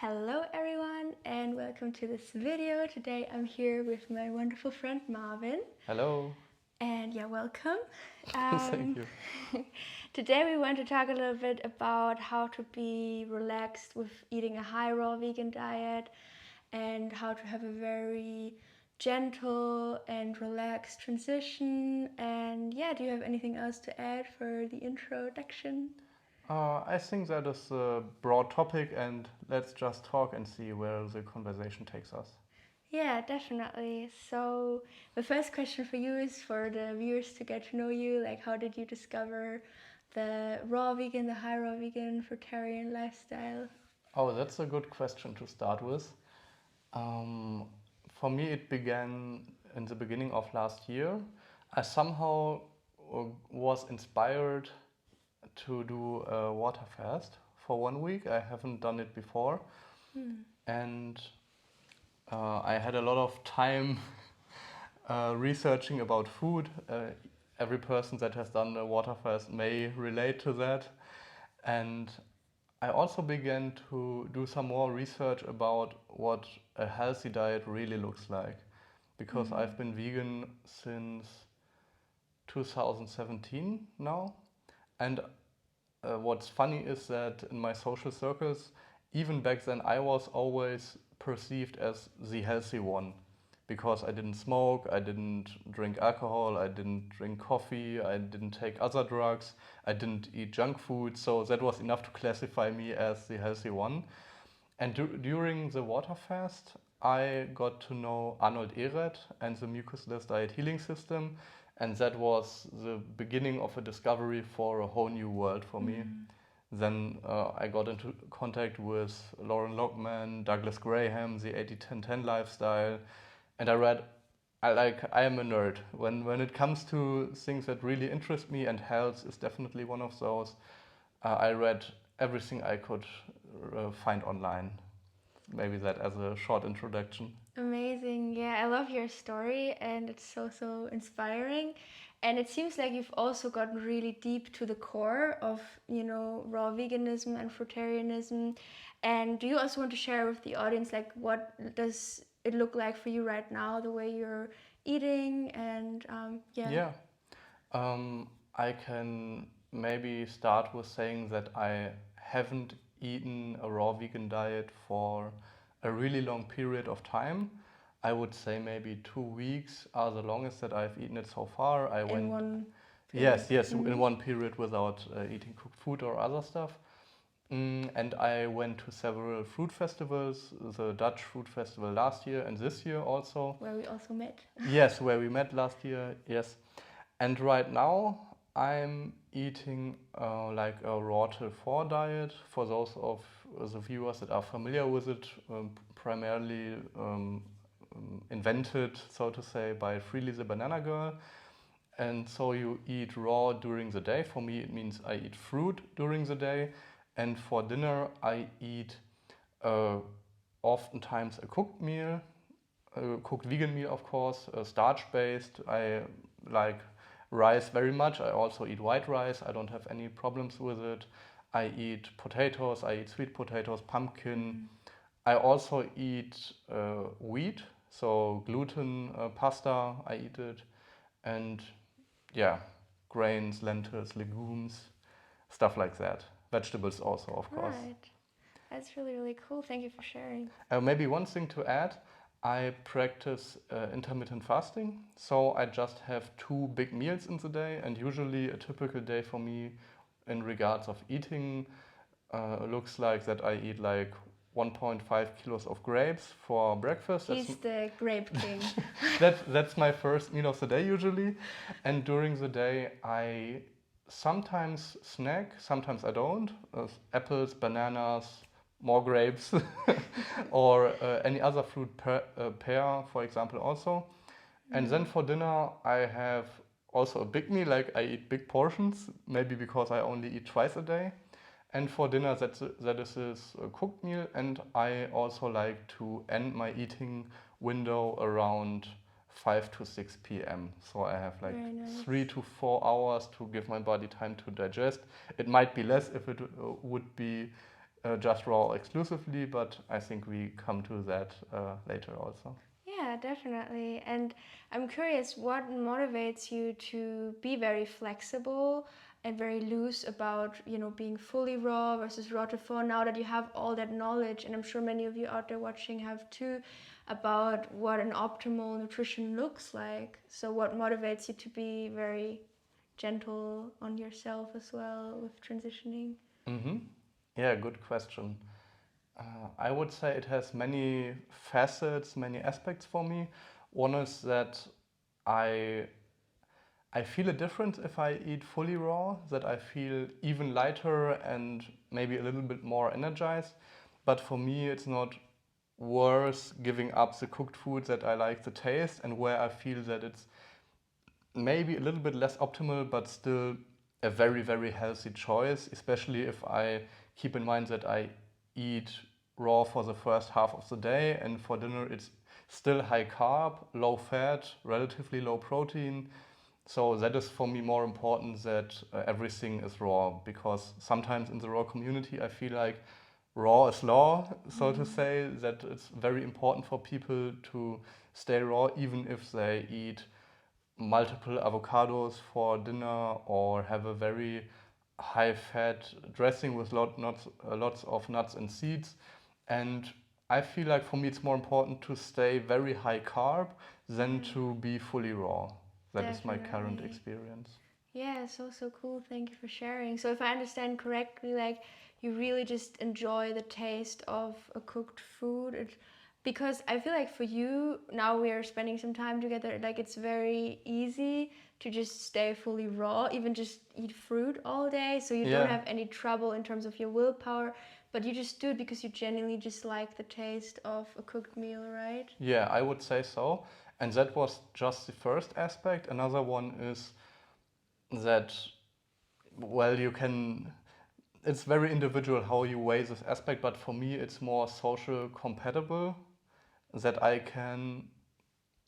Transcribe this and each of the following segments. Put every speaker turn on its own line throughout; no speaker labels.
Hello everyone and welcome to this video. Today I'm here with my wonderful friend Marvin.
Hello.
And yeah, welcome.
Thank you.
Today we want to talk a little bit about how to be relaxed with eating a high raw vegan diet and how to have a very gentle and relaxed transition. And yeah, do you have anything else to add for the introduction?
I think that is a broad topic, and let's just talk and see where the conversation takes us.
Yeah, definitely. So, the first question for you is for the viewers to get to know you. Like, how did you discover the raw vegan, the high raw vegan, fruitarian lifestyle?
Oh, that's a good question to start with. Um, for me, it began in the beginning of last year. I somehow was inspired to do a water fast for 1 week. I haven't done it before, and I had a lot of time researching about food. Every person that has done a water fast may relate to that. And I also began to do some more research about what a healthy diet really looks like. Because I've been vegan since 2017 now. And what's funny is that in my social circles, even back then, I was always perceived as the healthy one because I didn't smoke, I didn't drink alcohol, I didn't drink coffee, I didn't take other drugs, I didn't eat junk food. So that was enough to classify me as the healthy one. And during the water fast, I got to know Arnold Ehret and the mucusless diet healing system. And that was the beginning of a discovery for a whole new world for me. Then I got into contact with Lauren Lockman, Douglas Graham, the 80-10-10 lifestyle, and I am a nerd. When it comes to things that really interest me, and health is definitely one of those, I read everything I could find online. Maybe that as a short introduction.
Amazing. Yeah, I love your story and it's so inspiring. And it seems like you've also gotten really deep to the core of, raw veganism and fruitarianism. And do you also want to share with the audience, like, what does it look like for you right now, the way you're eating? And yeah.
Yeah. I can maybe start with saying that I haven't eaten a raw vegan diet for a really long period of time. I would say maybe 2 weeks are the longest that I've eaten it so far.
In one period.
Yes, in one period without eating cooked food or other stuff. And I went to several fruit festivals, the Dutch Fruit Festival last year and this year also.
Where we also met.
Yes, where we met last year, yes. And right now I'm eating like a raw till 4 diet. For those of the viewers that are familiar with it, primarily invented, so to say, by Freely the Banana Girl. And so you eat raw during the day. For me, it means I eat fruit during the day. And for dinner, I eat oftentimes a cooked meal, a cooked vegan meal, of course, starch-based. I like rice very much. I also eat white rice. I don't have any problems with it. I eat potatoes. I eat sweet potatoes, pumpkin. I also eat wheat, so gluten pasta. I eat it, and yeah, grains, lentils, legumes, stuff like that. Vegetables also, of course.
Right. That's really cool. Thank you for sharing.
Maybe one thing to add, I practice intermittent fasting. So I just have 2 big meals in the day, and usually a typical day for me in regards of eating looks like that I eat like 1.5 kilos of grapes for breakfast.
He's the grape king.
That's my first meal of the day usually. And during the day, I sometimes snack, sometimes I don't. Apples, bananas, more grapes, or any other fruit, pear, for example, also. And then for dinner, I have also a big meal, like I eat big portions, maybe because I only eat twice a day. And for dinner, that is a cooked meal, and I also like to end my eating window around 5 to 6 p.m. So I have like
Very nice.
3 to 4 hours to give my body time to digest. It might be less if it would be just raw exclusively, but I think we come to that later also.
Yeah, definitely. And I'm curious, what motivates you to be very flexible and very loose about, being fully raw versus raw to full now that you have all that knowledge, and I'm sure many of you out there watching have too, about what an optimal nutrition looks like. So what motivates you to be very gentle on yourself as well with transitioning?
Mm-hmm. Yeah, good question. I would say it has many facets, many aspects for me. One is that I I feel a difference if I eat fully raw, that I feel even lighter and maybe a little bit more energized. But for me, it's not worth giving up the cooked food that I like the taste and where I feel that it's maybe a little bit less optimal, but still a very, very healthy choice, especially if I keep in mind that I eat raw for the first half of the day and for dinner it's still high carb, low fat, relatively low protein. So that is for me more important that everything is raw, because sometimes in the raw community I feel like raw is law, so to say, that it's very important for people to stay raw even if they eat multiple avocados for dinner or have a very high fat dressing with lots of nuts and seeds. And I feel like for me it's more important to stay very high carb than to be fully raw. That is my current
Definitely.
experience.
Yeah, so cool. Thank you for sharing. So if I understand correctly, like you really just enjoy the taste of a cooked food. Because I feel like for you, now we are spending some time together, like it's very easy to just stay fully raw, even just eat fruit all day. So you don't
Yeah,
have any trouble in terms of your willpower, but you just do it because you genuinely just like the taste of a cooked meal, right?
yeah, I would say so. And that was just the first aspect. Another one is that, well, you can, it's very individual how you weigh this aspect, but for me it's more social compatible, that I can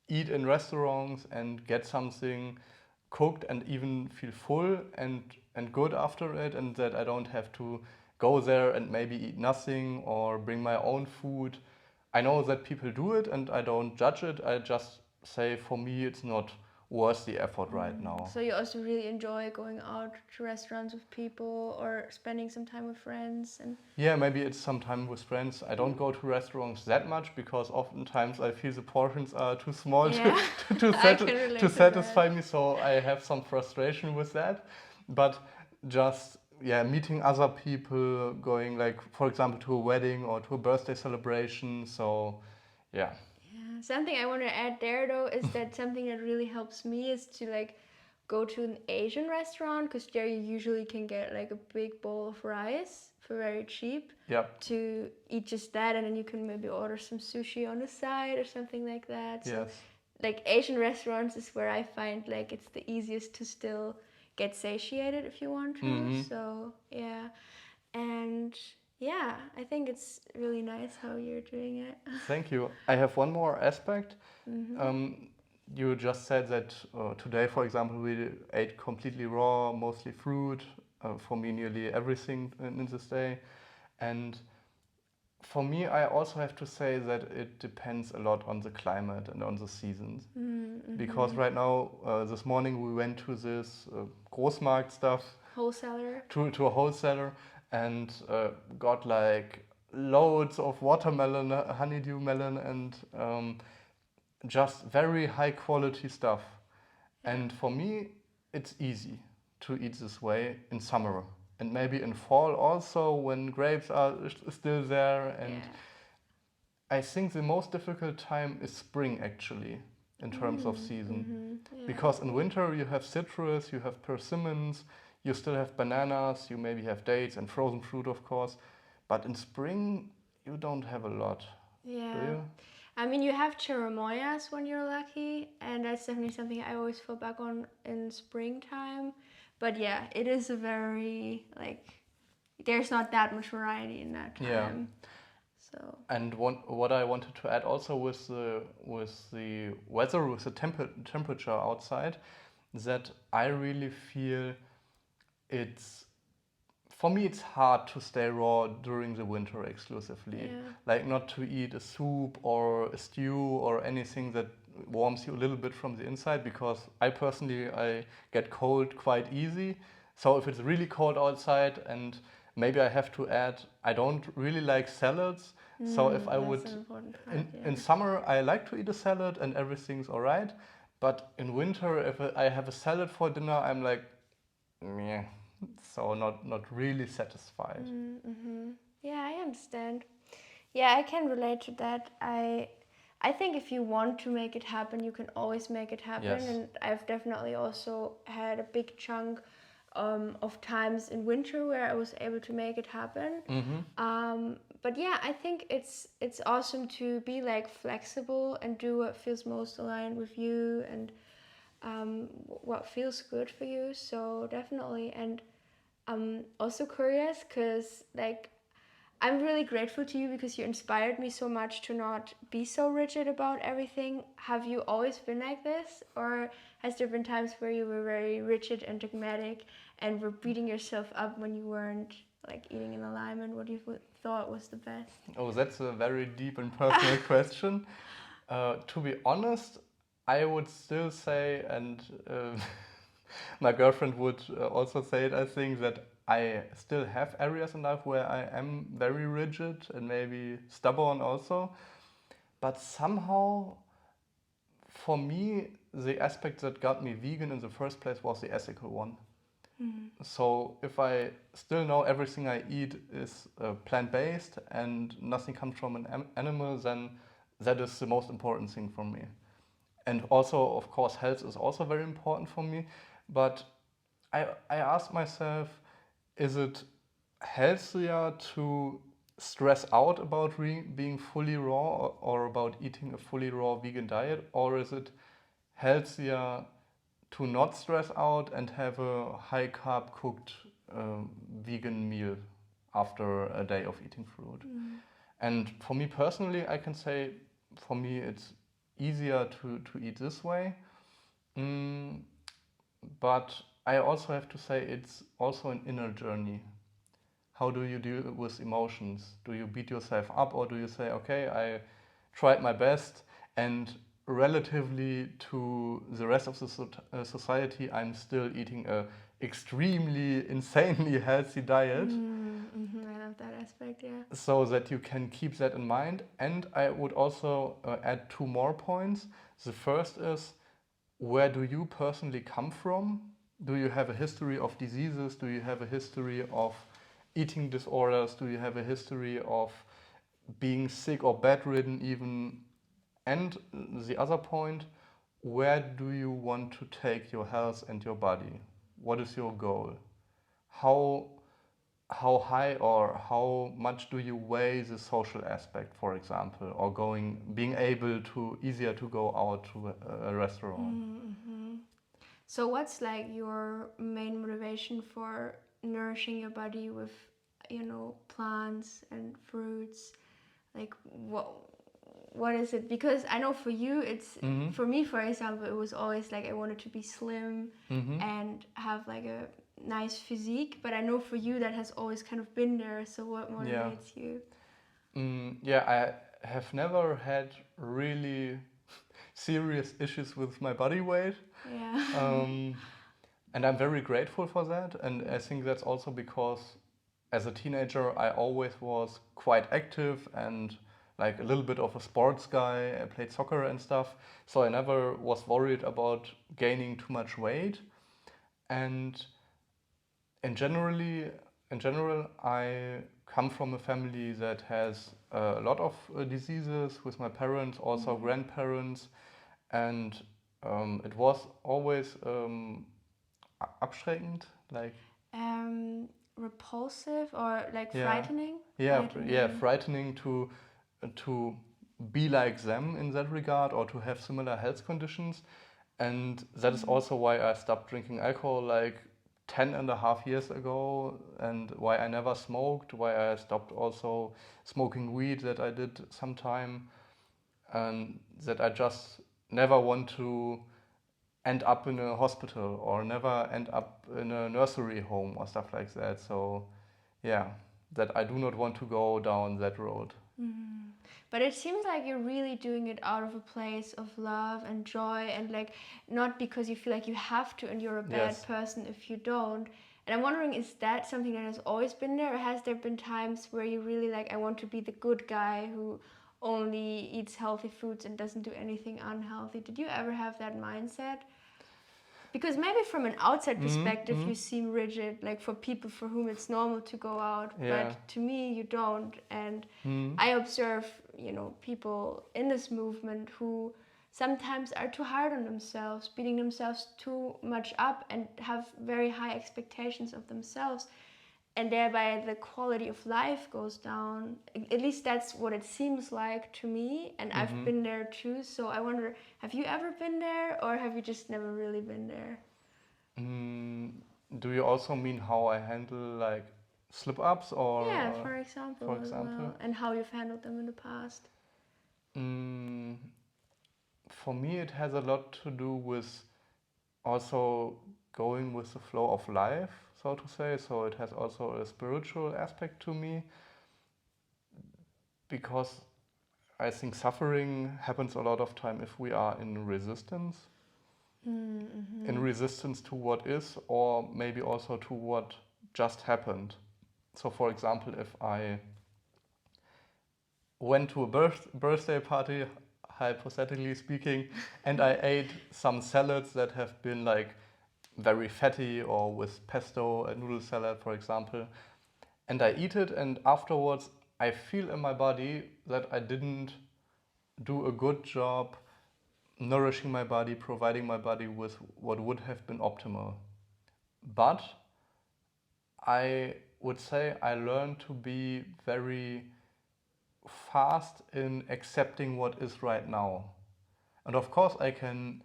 eat in restaurants and get something cooked and even feel full and good after it, and that I don't have to go there and maybe eat nothing or bring my own food. I know that people do it and I don't judge it. I just say for me it's not worth the effort right now.
So you also really enjoy going out to restaurants with people or spending some time with friends and
Yeah, maybe it's some time with friends. I don't go to restaurants that much because oftentimes I feel the portions are too small
yeah,
to,
I can
to
relate to
satisfy
that.
me, so I have some frustration with that. But just, yeah, meeting other people, going like, for example, to a wedding or to a birthday celebration. So, yeah.
Yeah, something I want to add there though is that something that really helps me is to like go to an Asian restaurant, because there you usually can get like a big bowl of rice for very cheap
Yep.
to eat just that, and then you can maybe order some sushi on the side or something like that. So
Yes.
like Asian restaurants is where I find like it's the easiest to still get satiated if you want to.
Mm-hmm.
So yeah, and yeah, I think it's really nice how you're doing it.
Thank you. I have one more aspect.
Mm-hmm.
Um, you just said that today, for example, we ate completely raw, mostly fruit. For me, nearly everything in this day. And for me, I also have to say that it depends a lot on the climate and on the seasons. Because
Mm-hmm.
right now, this morning we went to this Großmarkt stuff,
Wholesaler.
to a wholesaler, and got like loads of watermelon, honeydew melon, and just very high quality stuff.
Yeah.
And for me, it's easy to eat this way in summer and maybe in fall also when grapes are still there. And
Yeah.
I think the most difficult time is spring actually in terms of season.
Yeah, I
Because in
agree.
winter you have citrus, you have persimmons, you still have bananas, you maybe have dates and frozen fruit, of course. But in spring, you don't have a lot, do
Yeah.
you?
I mean, you have cherimoyas when you're lucky, and that's definitely something I always fall back on in springtime. But yeah, it is a very, like, there's not that much variety in that
Yeah.
time. So,
And what I wanted to add also with the weather, with the temperature outside, that I really feel it's for me it's hard to stay raw during the winter exclusively.
Yeah.
Like not to eat a soup or a stew or anything that warms you a little bit from the inside, because I personally I get cold quite easy. So if it's really cold outside, and maybe I have to add, I don't really like salads. So if I
That's
would,
an important part,
in summer I like to eat a salad and everything's alright. But in winter, if I have a salad for dinner, I'm like, meh, so not really satisfied.
Mm-hmm. Yeah, I understand. Yeah, I can relate to that. I think if you want to make it happen, you can always make it happen.
Yes.
And I've definitely also had a big chunk of times in winter where I was able to make it happen. But yeah, I think it's awesome to be like flexible and do what feels most aligned with you and what feels good for you. So definitely, and I'm also curious because like I'm really grateful to you because you inspired me so much to not be so rigid about everything. Have you always been like this, or has there been times where you were very rigid and dogmatic and were beating yourself up when you weren't like eating in alignment? What you thought was the best?
Oh, that's a very deep and personal question. To be honest, I would still say, and my girlfriend would also say it, I think, that I still have areas in life where I am very rigid and maybe stubborn also. But somehow, for me, the aspect that got me vegan in the first place was the ethical one. So if I still know everything I eat is plant-based and nothing comes from an animal, then that is the most important thing for me. And also, of course, health is also very important for me. But I ask myself, is it healthier to stress out about being fully raw, or about eating a fully raw vegan diet? Or is it healthier to not stress out and have a high carb cooked vegan meal after a day of eating fruit? And for me personally, I can say for me it's easier to eat this way. Mm, but I also have to say it's also an inner journey. How do you deal with emotions? Do you beat yourself up, or do you say, okay, I tried my best, and relatively to the rest of the society, I'm still eating a extremely, insanely healthy diet,
I love that aspect, yeah.
so that you can keep that in mind. And I would also add two more points. The first is, where do you personally come from? Do you have a history of diseases? Do you have a history of eating disorders? Do you have a history of being sick or bedridden even? And the other point, where do you want to take your health and your body? What is your goal? How how high or how much do you weigh the social aspect, for example, or being able to easier to go out to a restaurant?
So what's like your main motivation for nourishing your body with, plants and fruits? Like what is it? Because I know for you it's for me, for example, it was always like I wanted to be slim and have like a nice physique, but I know for you that has always kind of been there. So what
Yeah.
motivates you?
Yeah, I have never had really serious issues with my body weight.
Yeah.
And I'm very grateful for that. And I think that's also because as a teenager, I always was quite active and like a little bit of a sports guy. I played soccer and stuff. So I never was worried about gaining too much weight. And in general, I come from a family that has a lot of diseases with my parents, also grandparents, and it was always abschreckend, like
Repulsive or like
yeah,
frightening?
yeah, frightening to be like them in that regard, or to have similar health conditions. And that is also why I stopped drinking alcohol like 10.5 years ago, and why I never smoked, why I stopped also smoking weed that I did sometime, and that I just never want to end up in a hospital or never end up in a nursery home or stuff like that. So yeah, that I do not want to go down that road.
Mm. But it seems like you're really doing it out of a place of love and joy, and like not because you feel like you have to and you're a bad
Yes.
person if you don't. And I'm wondering, is that something that has always been there, or has there been times where you really like, I want to be the good guy who only eats healthy foods and doesn't do anything unhealthy? Did you ever have that mindset? Because maybe from an outside perspective you seem rigid, like for people for whom it's normal to go out,
Yeah.
but to me you don't. And I observe, people in this movement who sometimes are too hard on themselves, beating themselves too much up, and have very high expectations of themselves, and thereby the quality of life goes down. At least that's what it seems like to me, and I've been there too. So I wonder, have you ever been there, or have you just never really been there?
Do you also mean how I handle like slip-ups
Yeah,
or,
for example,
for
as
example?
well, and how you've handled them in the past.
Mm, for me, it has a lot to do with also going with the flow of life, so to say. So it has also a spiritual aspect to me because I think suffering happens a lot of time if we are in resistance. In resistance to what is, or maybe also to what just happened. So, for example, if I went to a birthday party, hypothetically speaking, and I ate some salads that have been like very fatty or with pesto, a noodle salad, for example, and I eat it, and afterwards I feel in my body that I didn't do a good job nourishing my body, providing my body with what would have been optimal. But I would say I learned to be very fast in accepting what is right now. And of course, I can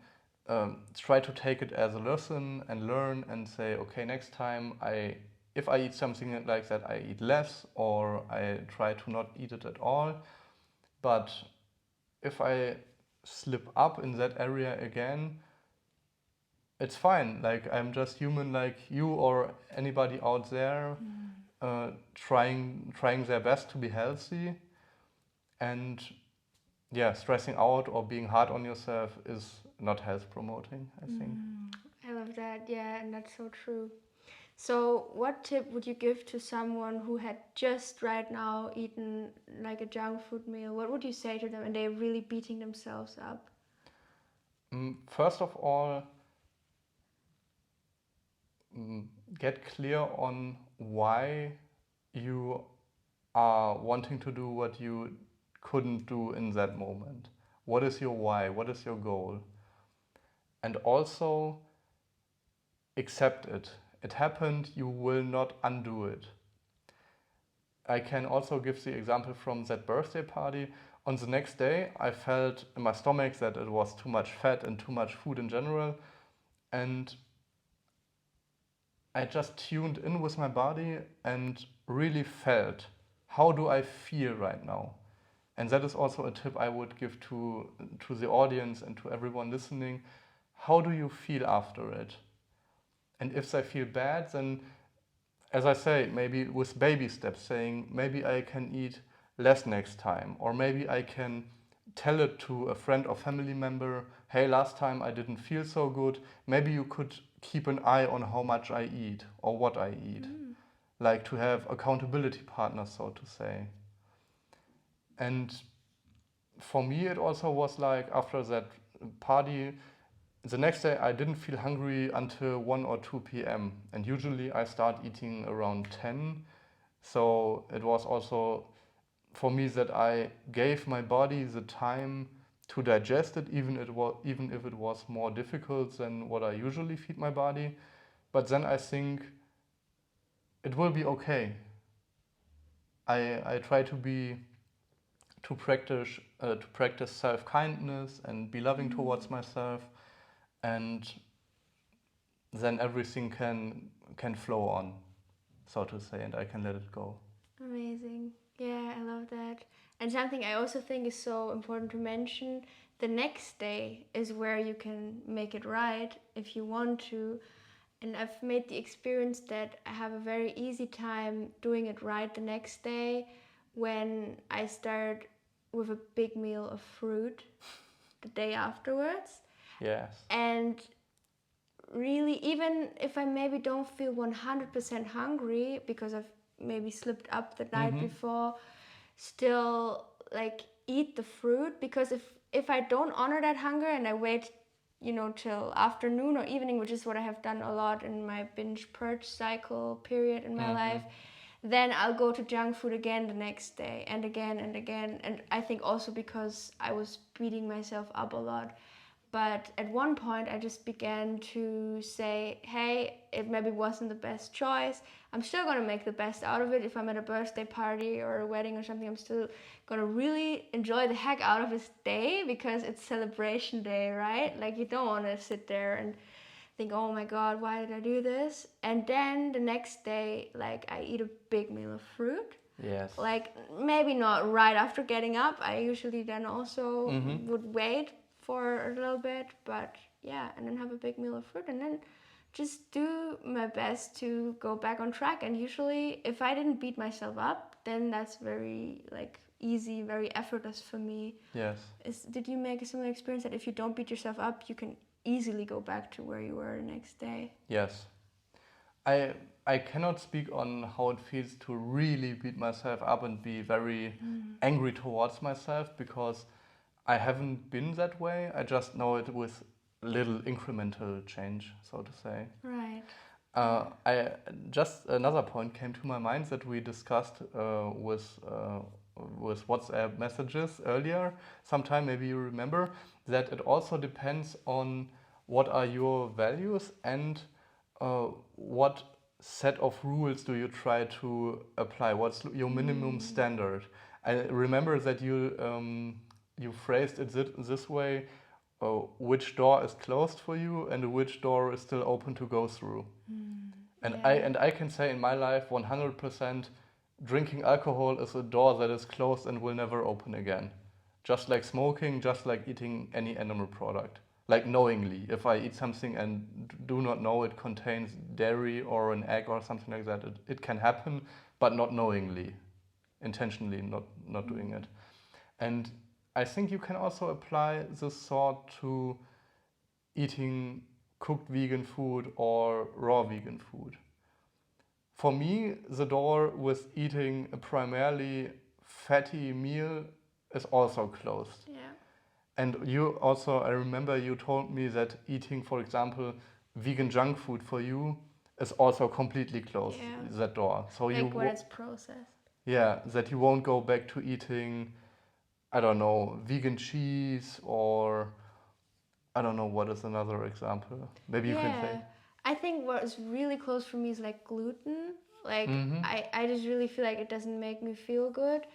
try to take it as a lesson and learn and say, okay, next time if I eat something like that, I eat less or I try to not eat it at all. But if I slip up in that area again, it's fine. Like I'm just human, like you or anybody out there, trying their best to be healthy, and yeah, stressing out or being hard on yourself is not health promoting, I think.
I love that. Yeah, and that's so true. So, what tip would you give to someone who had just right now eaten like a junk food meal? What would you say to them, and they're really beating themselves up?
First of all, get clear on why you are wanting to do what you couldn't do in that moment. What is your why? What is your goal? And also accept it. It happened, you will not undo it. I can also give the example from that birthday party. On the next day, I felt in my stomach that it was too much fat and too much food in general. And I just tuned in with my body and really felt, how do I feel right now? And that is also a tip I would give to the audience and to everyone listening. How do you feel after it? And if they feel bad, then, as I say, maybe with baby steps, saying maybe I can eat less next time, or maybe I can tell it to a friend or family member, hey, last time I didn't feel so good. Maybe you could keep an eye on how much I eat or what I eat. Like to have accountability partners, so to say. And for me, it also was like after that party, the next day I didn't feel hungry until 1 or 2 p.m. And usually I start eating around 10. So it was also for me that I gave my body the time to digest it, even if it was more difficult than what I usually feed my body. But then I think it will be okay. I try to practice self kindness and be loving towards myself, and then everything can flow on, so to say, and I can let it go.
Amazing. Yeah, I love that. And something I also think is so important to mention, the next day is where you can make it right if you want to. And I've made the experience that I have a very easy time doing it right the next day when I start with a big meal of fruit the day afterwards.
Yes.
And really, even if I maybe don't feel 100% hungry because I've maybe slipped up the night before, still like eat the fruit, because if I don't honor that hunger and I wait, till afternoon or evening, which is what I have done a lot in my binge purge cycle period in my life, then I'll go to junk food again the next day and again and again. And I think also because I was beating myself up a lot. But at one point, I just began to say, hey, it maybe wasn't the best choice. I'm still going to make the best out of it. If I'm at a birthday party or a wedding or something, I'm still going to really enjoy the heck out of this day because it's celebration day, right? Like, you don't want to sit there and think, oh my God, why did I do this? And then the next day, like, I eat a big meal of fruit.
Yes.
Like, maybe not right after getting up. I usually then also would wait for a little bit, but yeah, and then have a big meal of fruit and then just do my best to go back on track. And usually if I didn't beat myself up, then that's very like easy, very effortless for me.
Yes.
Did you make a similar experience that if you don't beat yourself up, you can easily go back to where you were the next day?
Yes. I cannot speak on how it feels to really beat myself up and be very angry towards myself, because I haven't been that way. I just know it with little incremental change, so to say.
Right.
I just another point came to my mind that we discussed with WhatsApp messages earlier. Sometime maybe you remember that it also depends on what are your values and what set of rules do you try to apply. What's your minimum standard? I remember that you phrased it this way: which door is closed for you and which door is still open to go through. And I can say in my life 100% drinking alcohol is a door that is closed and will never open again. Just like smoking, just like eating any animal product. Like knowingly, if I eat something and do not know it contains dairy or an egg or something like that, it can happen, but not knowingly, intentionally not doing it. And I think you can also apply this thought to eating cooked vegan food or raw vegan food. For me, the door with eating a primarily fatty meal is also closed.
Yeah.
And you also, I remember you told me that eating, for example, vegan junk food for you is also completely closed, that door. So
like when it's processed.
Yeah, that you won't go back to eating, I don't know, vegan cheese or I don't know what is another example. Maybe you can say.
I think what is really close for me is like gluten. Like I just really feel like it doesn't make me feel good.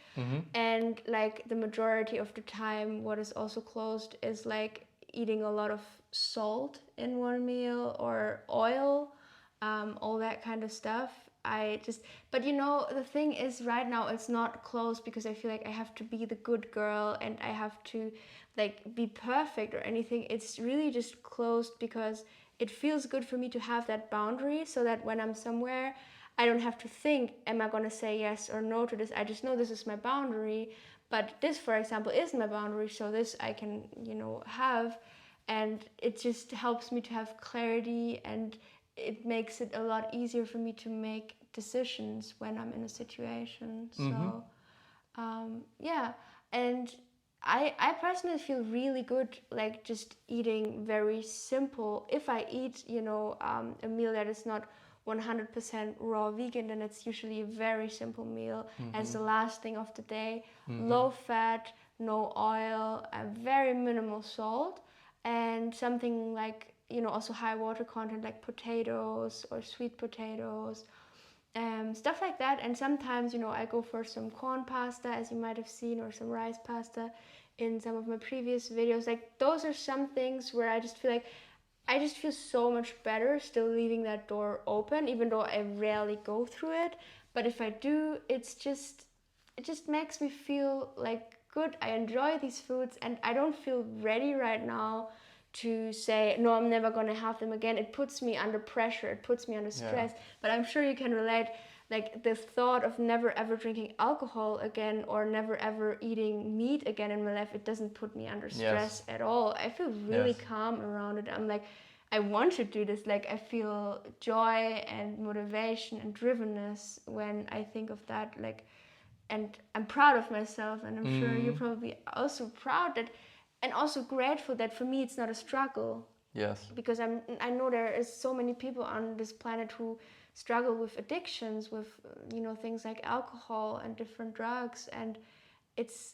And like the majority of the time what is also closed is like eating a lot of salt in one meal or oil, all that kind of stuff. But the thing is right now it's not closed because I feel like I have to be the good girl and I have to like be perfect or anything. It's really just closed because it feels good for me to have that boundary so that when I'm somewhere, I don't have to think, am I going to say yes or no to this? I just know this is my boundary. But this, for example, is my boundary, so this I can, have. And it just helps me to have clarity, and it makes it a lot easier for me to make decisions when I'm in a situation. So, yeah. And I personally feel really good, like just eating very simple. If I eat, a meal that is not 100% raw vegan, then it's usually a very simple meal as the last thing of the day. Low fat, no oil, very minimal salt, and something like, also high water content like potatoes or sweet potatoes. Stuff like that. And sometimes, I go for some corn pasta, as you might have seen, or some rice pasta in some of my previous videos. Like, those are some things where I just feel so much better still leaving that door open, even though I rarely go through it. But if I do, it just makes me feel like good. I enjoy these foods and I don't feel ready right now to say, no, I'm never going to have them again. It puts me under pressure, it puts me under stress. But I'm sure you can relate, like this thought of never ever drinking alcohol again or never ever eating meat again in my life, it doesn't put me under stress at all. I feel really calm around it. I'm like, I want to do this. Like, I feel joy and motivation and drivenness when I think of that. Like, and I'm proud of myself, and I'm sure you're probably also proud that, and also grateful that for me it's not a struggle.
Yes.
Because I know there is so many people on this planet who struggle with addictions, with things like alcohol and different drugs, and it's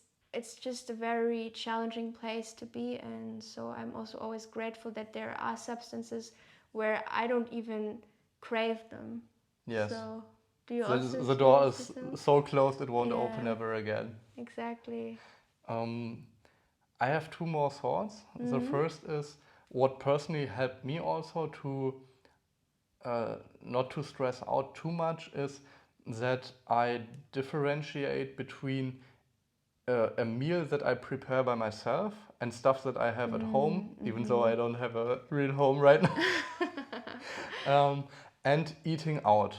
just a very challenging place to be in. So I'm also always grateful that there are substances where I don't even crave them.
Yes.
So do you
the door is so closed it won't open ever again.
Exactly.
I have two more thoughts. The first is what personally helped me also to not to stress out too much is that I differentiate between a meal that I prepare by myself and stuff that I have at home, even though I don't have a real home right now, and eating out,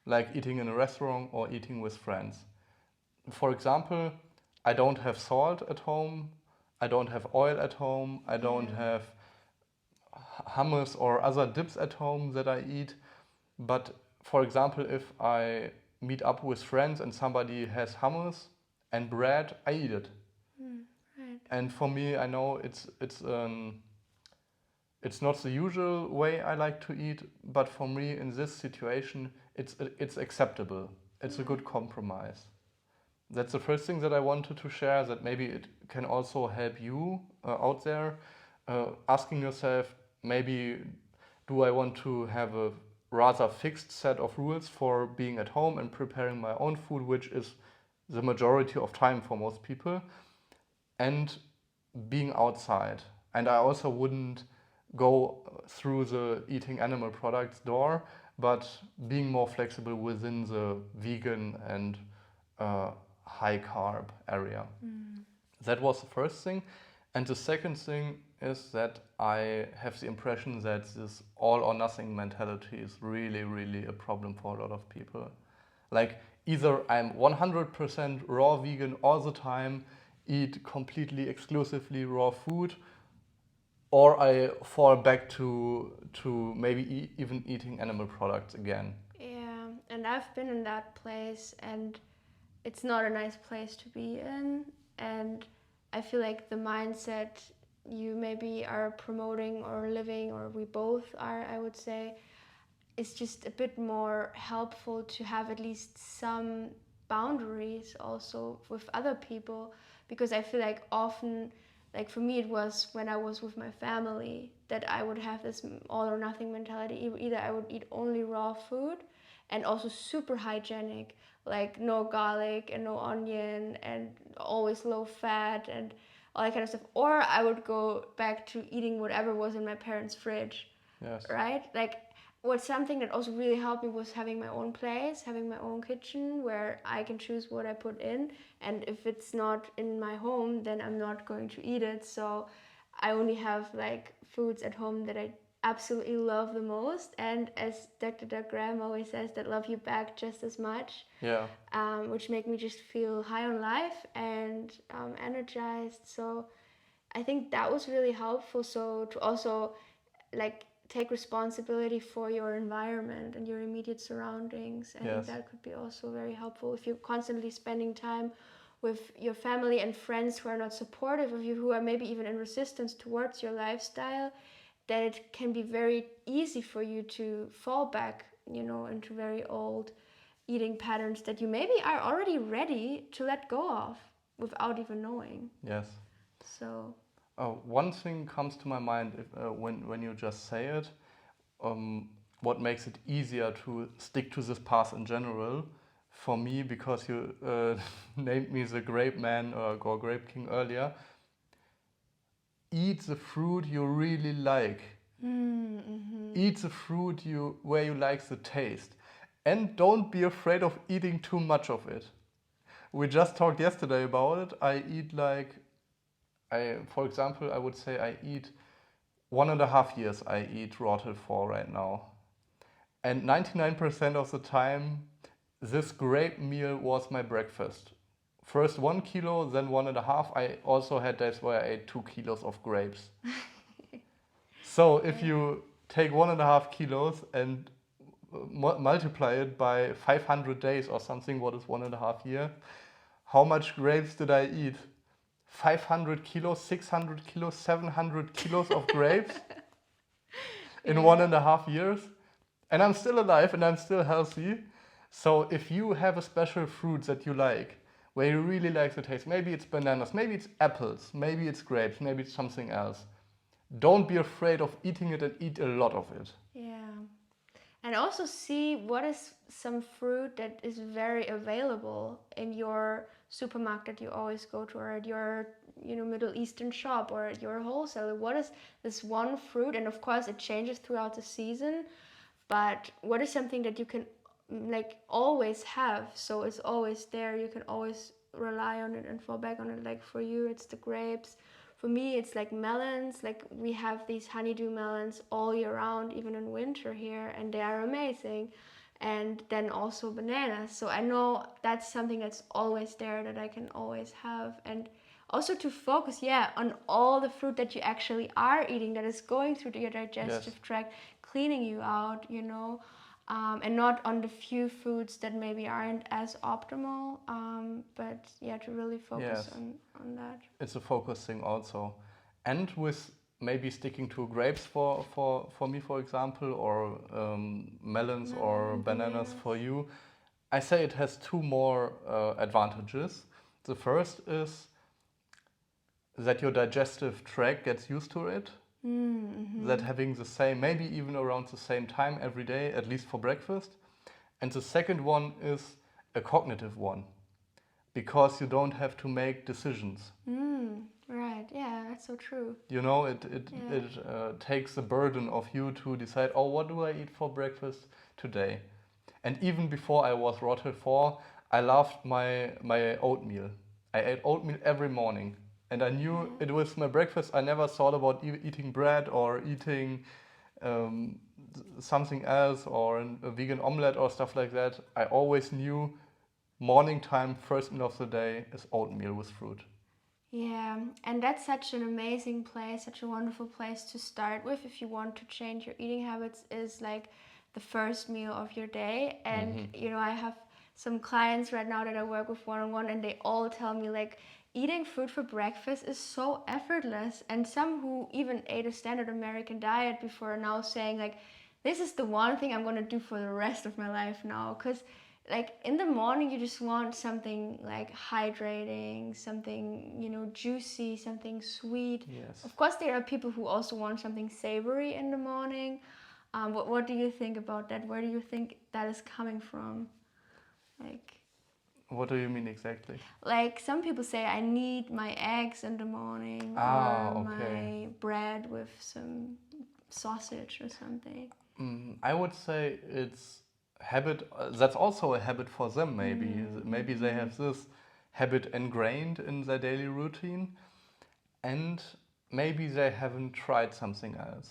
like eating in a restaurant or eating with friends. For example, I don't have salt at home, I don't have oil at home, I don't have hummus or other dips at home that I eat. But for example, if I meet up with friends and somebody has hummus and bread, I eat it.
Right.
And for me, I know it's not the usual way I like to eat, but for me in this situation, it's acceptable. It's a good compromise. That's the first thing that I wanted to share, that maybe it can also help you out there, asking yourself, maybe do I want to have a rather fixed set of rules for being at home and preparing my own food, which is the majority of time for most people, and being outside. And I also wouldn't go through the eating animal products door, but being more flexible within the vegan and high carb area. That was the first thing. And the second thing is that I have the impression that this all or nothing mentality is really, really a problem for a lot of people. Like, either I'm 100% raw vegan all the time, eat completely exclusively raw food, or I fall back to maybe even eating animal products again.
Yeah, and I've been in that place, and it's not a nice place to be in. And I feel like the mindset you maybe are promoting or living, or we both are, I would say, is just a bit more helpful to have at least some boundaries also with other people. Because I feel like often, like for me, it was when I was with my family that I would have this all or nothing mentality. Either I would eat only raw food and also super hygienic, like no garlic and no onion and always low fat and all that kind of stuff, or I would go back to eating whatever was in my parents' fridge.
Yes.
Right? Like, what's something that also really helped me was having my own place, having my own kitchen where I can choose what I put in, and if it's not in my home, then I'm not going to eat it. So I only have like foods at home that I absolutely love the most, and as Dr. Doug Graham always says, that love you back just as much.
Yeah.
Which make me just feel high on life and energized. So I think that was really helpful. So to also like take responsibility for your environment and your immediate surroundings. I think that could be also very helpful if you're constantly spending time with your family and friends who are not supportive of you, who are maybe even in resistance towards your lifestyle, that it can be very easy for you to fall back, into very old eating patterns that you maybe are already ready to let go of without even knowing.
Yes.
So
one thing comes to my mind when you just say it. What makes it easier to stick to this path in general for me, because you named me the grape man or grape king earlier. Eat the fruit you really like. Eat the fruit where you like the taste. And don't be afraid of eating too much of it. We just talked yesterday about it. I eat for example, I would say I eat 1.5 years I eat Rotel 4 right now. And 99% of the time, this grape meal was my breakfast. First 1 kilo, then 1.5. I also had days where I ate 2 kilos of grapes. So if you take 1.5 kilos and multiply it by 500 days or something, what is 1.5 year? How much grapes did I eat? 500 kilos, 600 kilos, 700 kilos of grapes in
Yeah.
1.5 years. And I'm still alive and I'm still healthy. So if you have a special fruit that you like, where you really like the taste, maybe it's bananas, maybe it's apples, maybe it's grapes, maybe it's something else, don't be afraid of eating it and eat a lot of it.
Yeah. And also see what is some fruit that is very available in your supermarket you always go to, or at your Middle Eastern shop, or at your wholesaler. What is this one fruit? And of course it changes throughout the season, but what is something that you can like always have, so it's always there, you can always rely on it and fall back on it? Like for you it's the grapes, for me it's like melons. Like we have these honeydew melons all year round, even in winter here, and they are amazing. And then also bananas, so I know that's something that's always there, that I can always have. And also to focus, yeah, on all the fruit that you actually are eating, that is going through your digestive tract, cleaning you out, and not on the few foods that maybe aren't as optimal. But yeah, to really focus on that.
It's a focus thing also. And with maybe sticking to grapes for me, for example, or melons or bananas for you, I say it has two more advantages. The first is that your digestive tract gets used to it. That having the same, maybe even around the same time every day, at least for breakfast. And the second one is a cognitive one, because you don't have to make decisions.
Right, yeah, that's so true.
It takes the burden of you to decide, oh, what do I eat for breakfast today? And even before I was Rotel 4, I loved my oatmeal. I ate oatmeal every morning. And I knew it was my breakfast. I never thought about eating bread or eating something else, or a vegan omelette or stuff like that. I always knew morning time, first meal of the day, is oatmeal with fruit.
Yeah, and that's such an amazing place, such a wonderful place to start with if you want to change your eating habits, is like the first meal of your day. And I have some clients right now that I work with one-on-one, and they all tell me like eating fruit for breakfast is so effortless. And some who even ate a standard American diet before are now saying like, this is the one thing I'm gonna do for the rest of my life now. Because like in the morning you just want something like hydrating, something juicy, something sweet.
Yes.
Of course there are people who also want something savory in the morning. What do you think about that? Where do you think that is coming from? Like,
what do you mean exactly?
Like some people say I need my eggs in the morning, or my bread with some sausage or something.
I would say it's habit. That's also a habit for them. Maybe they have this habit ingrained in their daily routine, and maybe they haven't tried something else.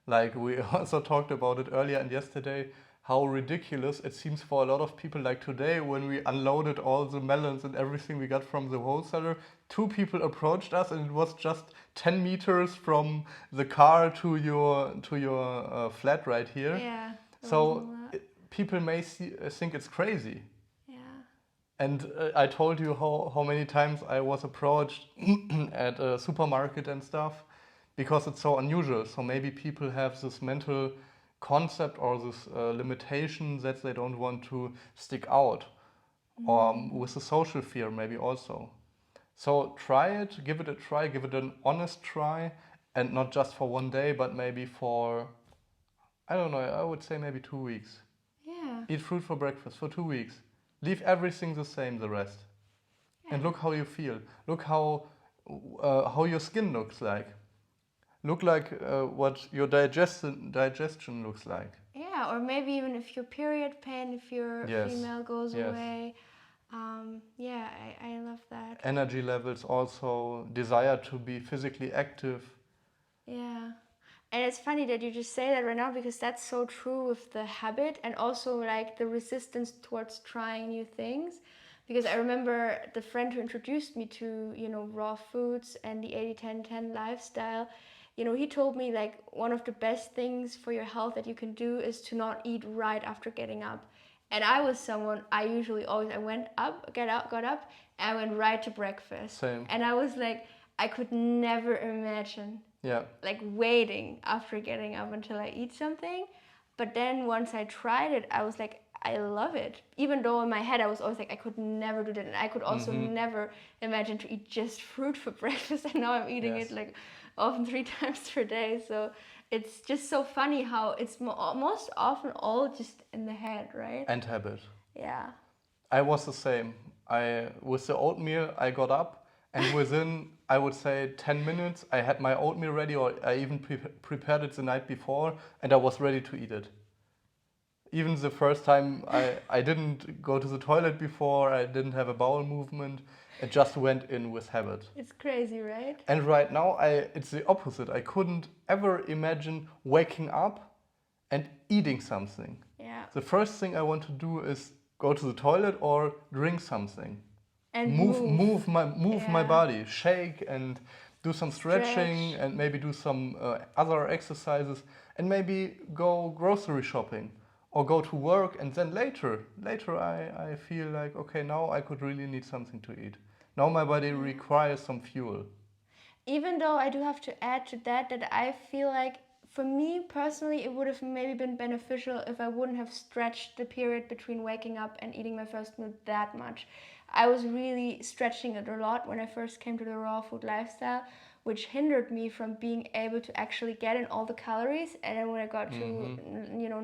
Like we also talked about it earlier and yesterday, how ridiculous it seems for a lot of people. Like today, when we unloaded all the melons and everything we got from the wholesaler, two people approached us, and it was just 10 meters from the car to your flat right here.
Yeah.
So people may think it's crazy.
Yeah.
And I told you how many times I was approached at a supermarket and stuff, because it's so unusual. So maybe people have this mental concept or this limitation that they don't want to stick out, or with the social fear maybe also. So try it, give it a try, give it an honest try, and not just for one day, but maybe for, I don't know, I would say maybe 2 weeks.
Yeah.
Eat fruit for breakfast for 2 weeks. Leave everything the same the rest. Yeah. And look how you feel. Look how your skin looks like. Look like what your digestion looks like.
Yeah, or maybe even if your period pain, if your female goes away. I love that.
Energy levels also, desire to be physically active.
Yeah. And it's funny that you just say that right now because that's so true with the habit and also like the resistance towards trying new things. Because I remember the friend who introduced me to, raw foods and the 80-10-10 lifestyle, he told me like one of the best things for your health that you can do is to not eat right after getting up. And I was someone I usually always I went up, got up, and I went right to breakfast.
Same.
And I was like, I could never imagine
Yeah.
like waiting after getting up until I eat something. But then once I tried it, I was like, I love it. Even though in my head I was always like, I could never do that. And I could also never imagine to eat just fruit for breakfast. And now I'm eating it like often 3 times per day. So it's just so funny how it's most often all just in the head, right?
And habit.
Yeah.
I was the same. With the oatmeal, I got up, and within, I would say, 10 minutes, I had my oatmeal ready, or I even prepared it the night before, and I was ready to eat it. Even the first time, I didn't go to the toilet before, I didn't have a bowel movement, it just went in with habit.
It's crazy, right?
And right now, it's the opposite. I couldn't ever imagine waking up and eating something.
Yeah.
The first thing I want to do is go to the toilet or drink something.
And
move my
Yeah.
body, shake and do some stretching
Stretch.
and maybe do some other exercises and maybe go grocery shopping or go to work, and then later I feel like, okay, now I could really need something to eat. Now my body requires some fuel.
Even though I do have to add to that I feel like for me personally it would have maybe been beneficial if I wouldn't have stretched the period between waking up and eating my first meal that much. I was really stretching it a lot when I first came to the raw food lifestyle, which hindered me from being able to actually get in all the calories. And then when I got to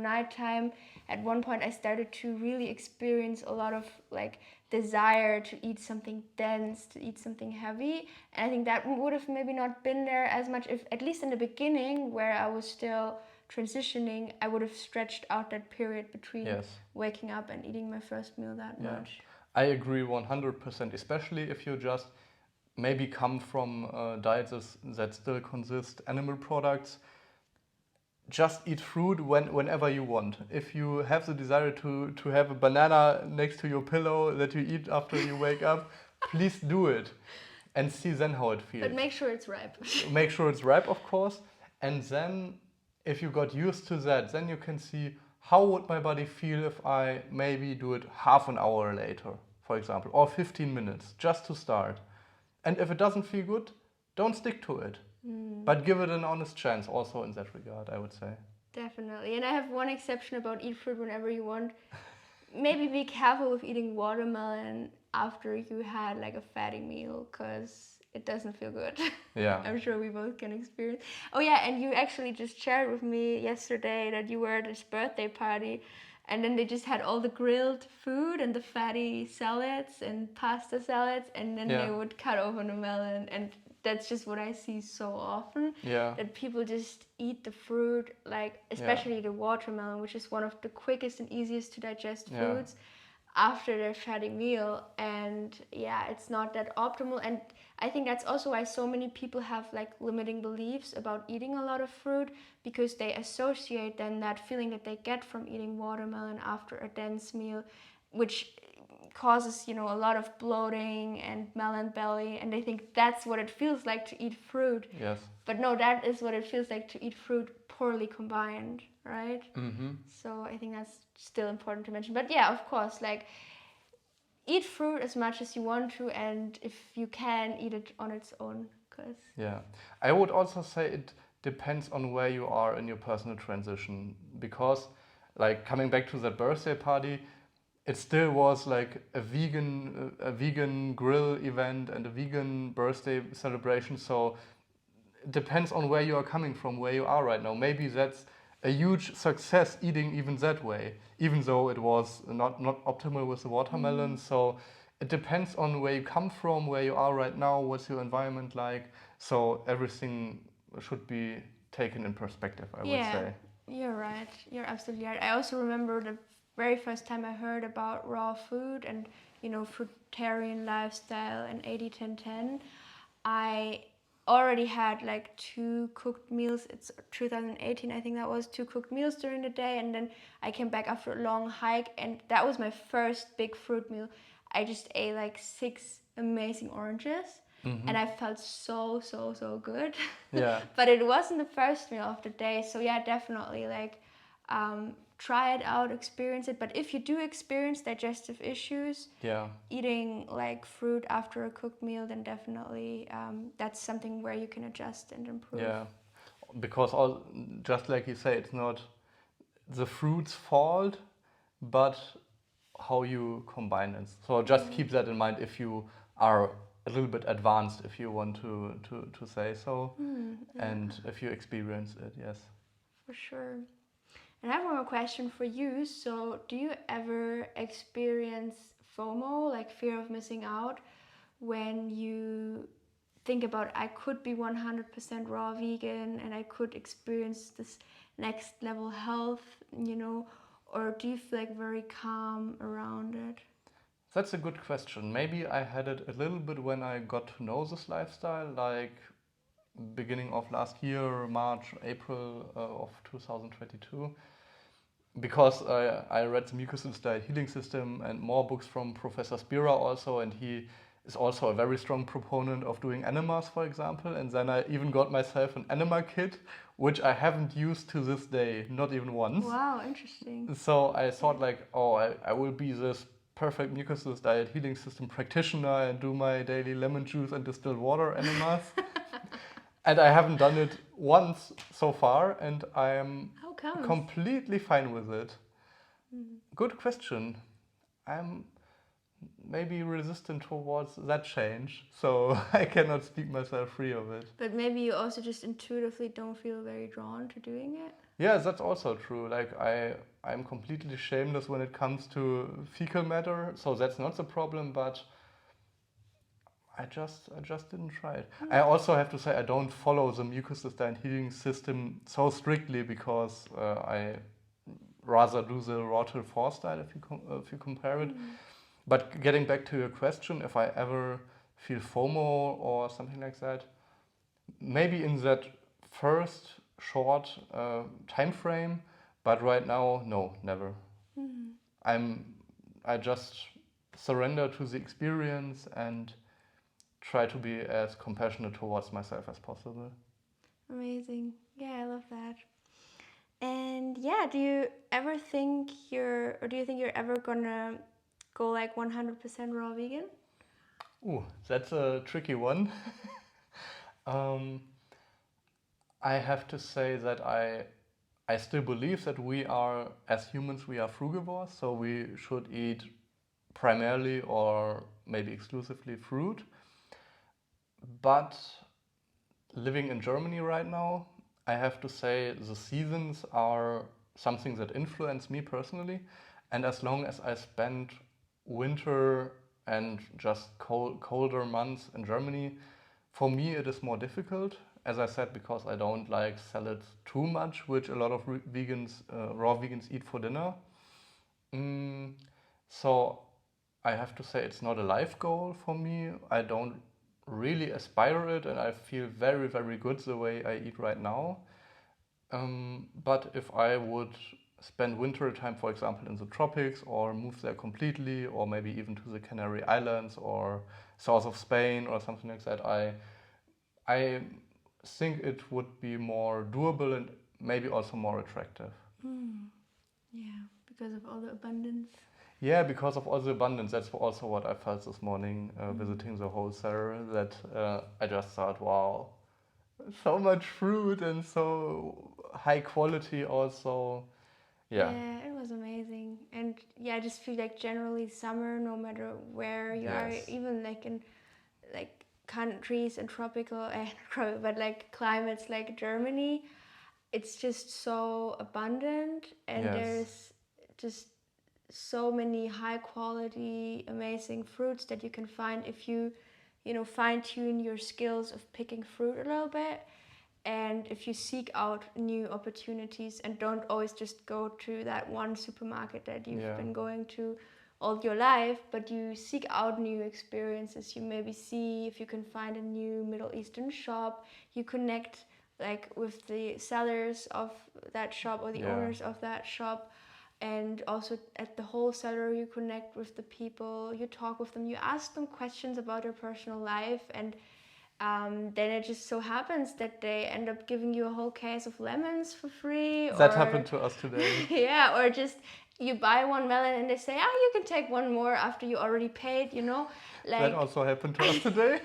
nighttime, at one point I started to really experience a lot of like desire to eat something dense, to eat something heavy. And I think that would have maybe not been there as much if, at least in the beginning where I was still transitioning, I would have stretched out that period between waking up and eating my first meal that much.
I agree 100%, especially if you just maybe come from diets that still consist animal products. Just eat fruit whenever you want. If you have the desire to have a banana next to your pillow that you eat after you wake up, please do it and see then how it feels.
But make sure it's ripe.
Make sure it's ripe, of course. And then if you got used to that, then you can see how would my body feel if I maybe do it half an hour later, for example, or 15 minutes, just to start. And if it doesn't feel good, don't stick to it. But give it an honest chance also in that regard, I would say.
Definitely. And I have one exception about eat fruit whenever you want. Maybe be careful with eating watermelon after you had like a fatty meal, because it doesn't feel good.
Yeah.
I'm sure we both can experience. Oh yeah, and you actually just shared with me yesterday that you were at this birthday party and then they just had all the grilled food and the fatty salads and pasta salads, and then they would cut open a melon, and that's just what I see so often.
Yeah.
That people just eat the fruit, like especially the watermelon, which is one of the quickest and easiest to digest foods, after their fatty meal. And yeah, it's not that optimal. And I think that's also why so many people have like limiting beliefs about eating a lot of fruit, because they associate then that feeling that they get from eating watermelon after a dense meal, which causes, a lot of bloating and melon belly, and they think that's what it feels like to eat fruit.
Yes.
But no, that is what it feels like to eat fruit poorly combined, right?
Mm-hmm.
So I think that's still important to mention. But yeah, of course, like eat fruit as much as you want to, and if you can, eat it on its own.
Yeah, I would also say it depends on where you are in your personal transition, because like coming back to that birthday party, it still was like a vegan grill event and a vegan birthday celebration. So it depends on where you are coming from, where you are right now. Maybe that's a huge success eating even that way, even though it was not optimal with the watermelon. So it depends on where you come from, where you are right now, what's your environment like. So everything should be taken in perspective, I would say.
You're right. You're absolutely right. I also remember the very first time I heard about raw food and, fruitarian lifestyle and 80-10-10. I already had like 2 cooked meals. It's 2018, I think that was 2 cooked meals during the day, and then I came back after a long hike, and that was my first big fruit meal. I just ate like 6 amazing oranges, and I felt so good.
Yeah.
But it wasn't the first meal of the day, so yeah, definitely like try it out, experience it. But if you do experience digestive issues,
Yeah.
eating like fruit after a cooked meal, then definitely that's something where you can adjust and improve.
Yeah. Because just like you say, it's not the fruit's fault, but how you combine it. So just keep that in mind if you are a little bit advanced, if you want to say so, and if you experience it, yes.
For sure. And I have one more question for you. So, do you ever experience FOMO, like fear of missing out, when you think about I could be 100% raw vegan and I could experience this next level health, or do you feel like very calm around it?
That's a good question. Maybe I had it a little bit when I got to know this lifestyle, like beginning of last year, March, April of 2022. Because I read the Mucosal Diet Healing System and more books from Professor Spira also, and he is also a very strong proponent of doing enemas, for example. And then I even got myself an enema kit, which I haven't used to this day, not even once.
Wow, interesting.
So I thought like, oh, I will be this perfect Mucosal Diet Healing System practitioner and do my daily lemon juice and distilled water enemas. And I haven't done it once so far, and I am
How come?
completely fine with it. Good question. I'm maybe resistant towards that change, so I cannot speak myself free of it.
But maybe you also just intuitively don't feel very drawn to doing it?
Yeah, that's also true. Like I'm completely shameless when it comes to fecal matter, so that's not the problem, but I just didn't try it. I also have to say I don't follow the mucosal diet healing system so strictly because I rather do the raw till force diet if you compare it. But getting back to your question, if I ever feel FOMO or something like that, maybe in that first short time frame, but right now, no, never. I just surrender to the experience and try to be as compassionate towards myself as possible.
Amazing. Yeah, I love that. And yeah, do you ever think do you think you're ever gonna go like 100% raw vegan?
Ooh, that's a tricky one. um, I have to say that I still believe that we are, as humans, we are frugivores, so we should eat primarily or maybe exclusively fruit. But living in Germany right now, I have to say the seasons are something that influence me personally. And as long as I spend winter and just colder months in Germany, for me it is more difficult. As I said, because I don't like salad too much, which a lot of vegans, raw vegans eat for dinner. So I have to say it's not a life goal for me. I don't really aspire it, and I feel very, very good the way I eat right now. But if I would spend winter time, for example, in the tropics, or move there completely, or maybe even to the Canary Islands or south of Spain or something like that, I think it would be more doable and maybe also more attractive.
Yeah, because of all the abundance.
Yeah, because of all the abundance. That's also what I felt this morning visiting the wholesaler. That I just thought, wow, so much fruit and so high quality. Also, yeah,
Yeah, it was amazing. And yeah, I just feel like generally summer, no matter where you are,
yes,
even like in like countries and tropical, but like climates like Germany, it's just so abundant, and
yes,
there's just so many high quality amazing fruits that you can find if you fine tune your skills of picking fruit a little bit, and if you seek out new opportunities and don't always just go to that one supermarket that you've
yeah,
been going to all your life, but you seek out new experiences. You maybe see if you can find a new Middle Eastern shop. You connect like with the sellers of that shop or the owners of that shop, and also at the wholesaler you connect with the people, you talk with them, you ask them questions about their personal life, and then it just so happens that they end up giving you a whole case of lemons for free.
That happened to us today.
Yeah, or just you buy one melon and they say, you can take one more after you already paid,
That also happened to us today.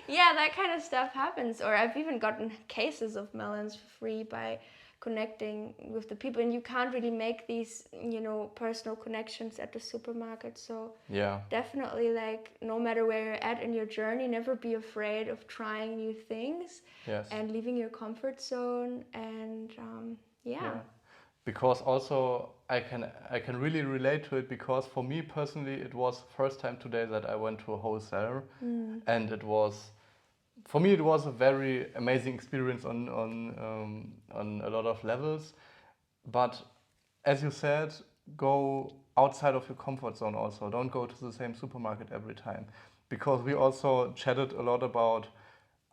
Yeah, that kind of stuff happens. Or I've even gotten cases of melons for free by connecting with the people, and you can't really make these personal connections at the supermarket. So definitely, like, no matter where you're at in your journey, never be afraid of trying new things and leaving your comfort zone. And
because also I can really relate to it, because for me personally it was first time today that I went to a wholesaler, and it was, for me, it was a very amazing experience on a lot of levels. But as you said, go outside of your comfort zone also. Don't go to the same supermarket every time. Because we also chatted a lot about,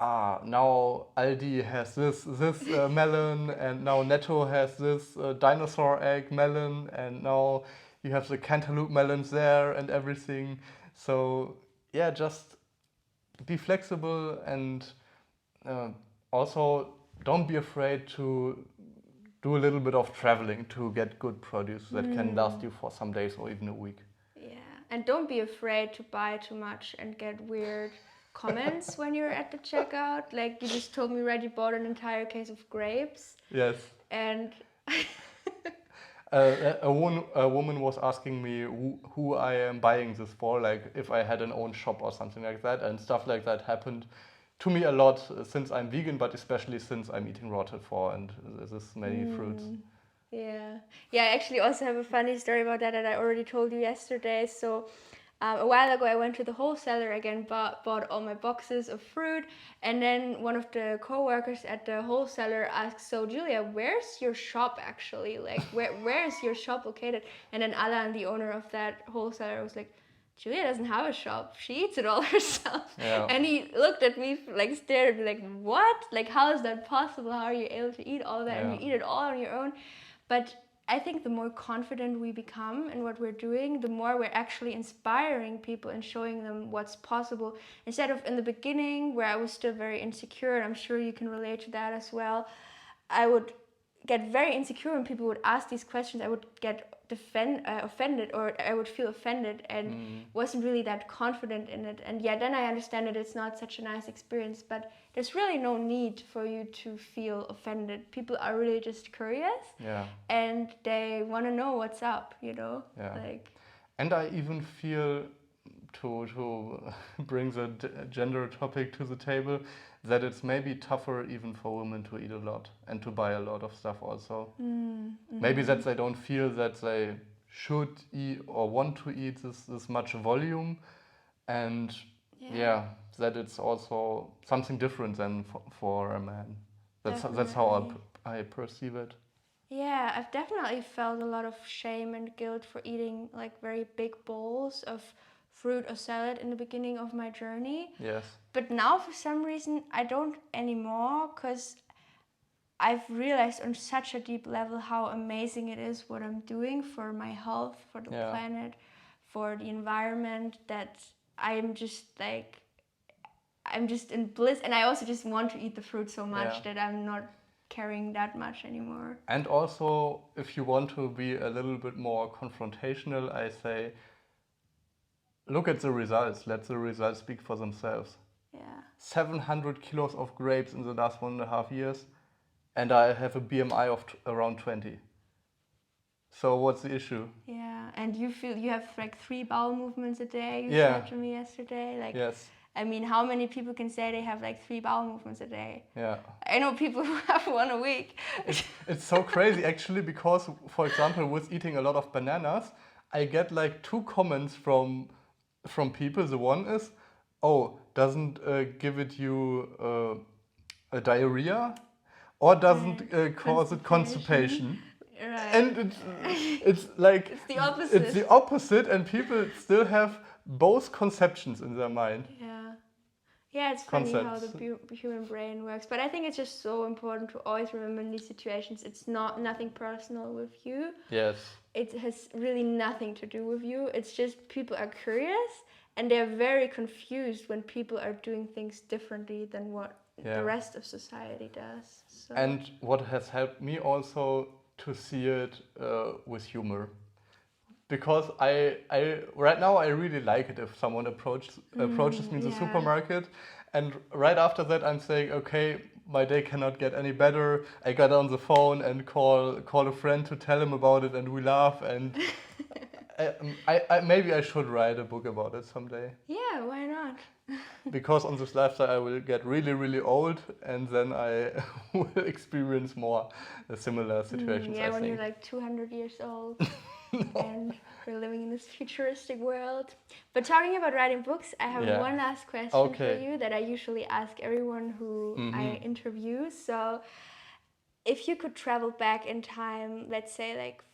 now Aldi has this melon, and now Netto has this dinosaur egg melon, and now you have the cantaloupe melons there and everything. So yeah, just be flexible, and also don't be afraid to do a little bit of traveling to get good produce that can last you for some days or even a week.
Yeah, and don't be afraid to buy too much and get weird comments when you're at the checkout. Like you just told me, right? You bought an entire case of grapes.
Yes.
And
a woman was asking me who I am buying this for, like if I had an own shop or something like that, and stuff like that happened to me a lot since I'm vegan, but especially since I'm eating raw for and this many fruits.
Yeah, I actually also have a funny story about that I already told you yesterday. So a while ago I went to the wholesaler again, bought all my boxes of fruit, and then one of the co-workers at the wholesaler asked, so Julia, where's your shop actually? Like where is your shop located? And then Alan, the owner of that wholesaler, was like, Julia doesn't have a shop. She eats it all herself.
Yeah.
And he looked at me, like stared at me like, what? Like, how is that possible? How are you able to eat all that? And you eat it all on your own? But I think the more confident we become in what we're doing, the more we're actually inspiring people and showing them what's possible. Instead of in the beginning, where I was still very insecure, and I'm sure you can relate to that as well, I would get very insecure when people would ask these questions. I would get offended, or I would feel offended, and wasn't really that confident in it. And yeah, then I understand that it's not such a nice experience, but there's really no need for you to feel offended. People are really just curious, and they want to know what's up, like.
And I even feel, to bring the gender topic to the table, that it's maybe tougher even for women to eat a lot and to buy a lot of stuff also. Maybe that they don't feel that they should eat or want to eat this much volume, and that it's also something different than for a man. That's how I perceive it.
Yeah, I've definitely felt a lot of shame and guilt for eating like very big bowls of fruit or salad in the beginning of my journey.
Yes.
But now for some reason I don't anymore, because I've realized on such a deep level how amazing it is what I'm doing for my health, for the planet, for the environment, that I'm just in bliss. And I also just want to eat the fruit so much that I'm not caring that much anymore.
And also, if you want to be a little bit more confrontational, I say, look at the results. Let the results speak for themselves.
Yeah.
700 kilos of grapes in the last 1.5 years, and I have a BMI of around 20. So what's the issue?
Yeah, and you feel you have like 3 bowel movements a day, you said to me yesterday. Like,
yes.
I mean, how many people can say they have like 3 bowel movements a day?
Yeah.
I know people who have 1 a week.
It's so crazy actually, because, for example, with eating a lot of bananas, I get like 2 comments from people. The one is, doesn't give it you a diarrhea, or doesn't cause it constipation?
Right.
And it's like
It's the opposite.
it's the opposite, and people still have both conceptions in their mind.
Yeah. Yeah, it's funny how the
Concepts.
human brain works. But I think it's just so important to always remember in these situations, it's nothing personal with you.
Yes.
It has really nothing to do with you. It's just people are curious and they're very confused when people are doing things differently than what the rest of society does. So.
And what has helped me also to see it with humor. Because I right now I really like it if someone approaches me in the supermarket, and right after that I'm saying, okay, my day cannot get any better. I got on the phone and call a friend to tell him about it, and we laugh. And I maybe I should write a book about it someday.
Yeah, why not?
Because on this lifestyle I will get really, really old, and then I will experience more similar situations.
Yeah,
I
when
think.
you're like 200 years old. And we're living in this futuristic world. But talking about writing books, I have one last question for you that I usually ask everyone who I interview. So, if you could travel back in time, let's say like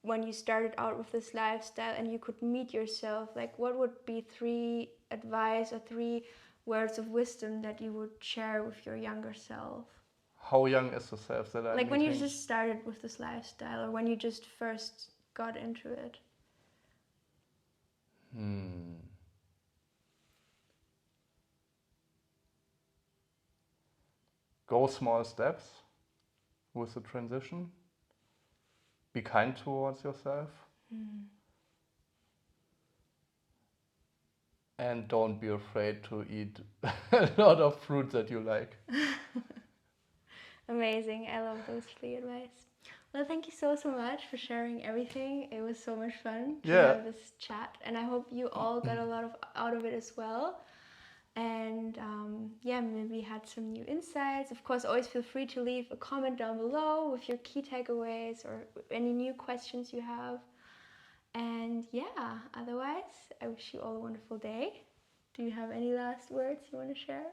when you started out with this lifestyle and you could meet yourself, like what would be 3 advice or 3 words of wisdom that you would share with your younger self?
How young is the self that I'm
like when
meeting?
you just started with this lifestyle or when you just first got into it?
Go small steps with the transition. Be kind towards yourself. And don't be afraid to eat a lot of fruit that you like.
Amazing. I love those 3 advice. Well, thank you so much for sharing everything. It was so much fun to have this chat, and I hope you all got a lot out of it as well. And maybe had some new insights. Of course, always feel free to leave a comment down below with your key takeaways or any new questions you have. And otherwise, I wish you all a wonderful day. Do you have any last words you want to share?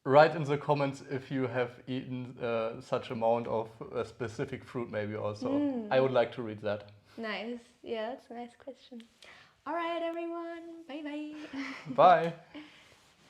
Write in the comments if you have eaten such amount of a specific fruit maybe also. I would like to read that.
Nice. Yeah, that's a nice question. All right, everyone. Bye-bye.
Bye.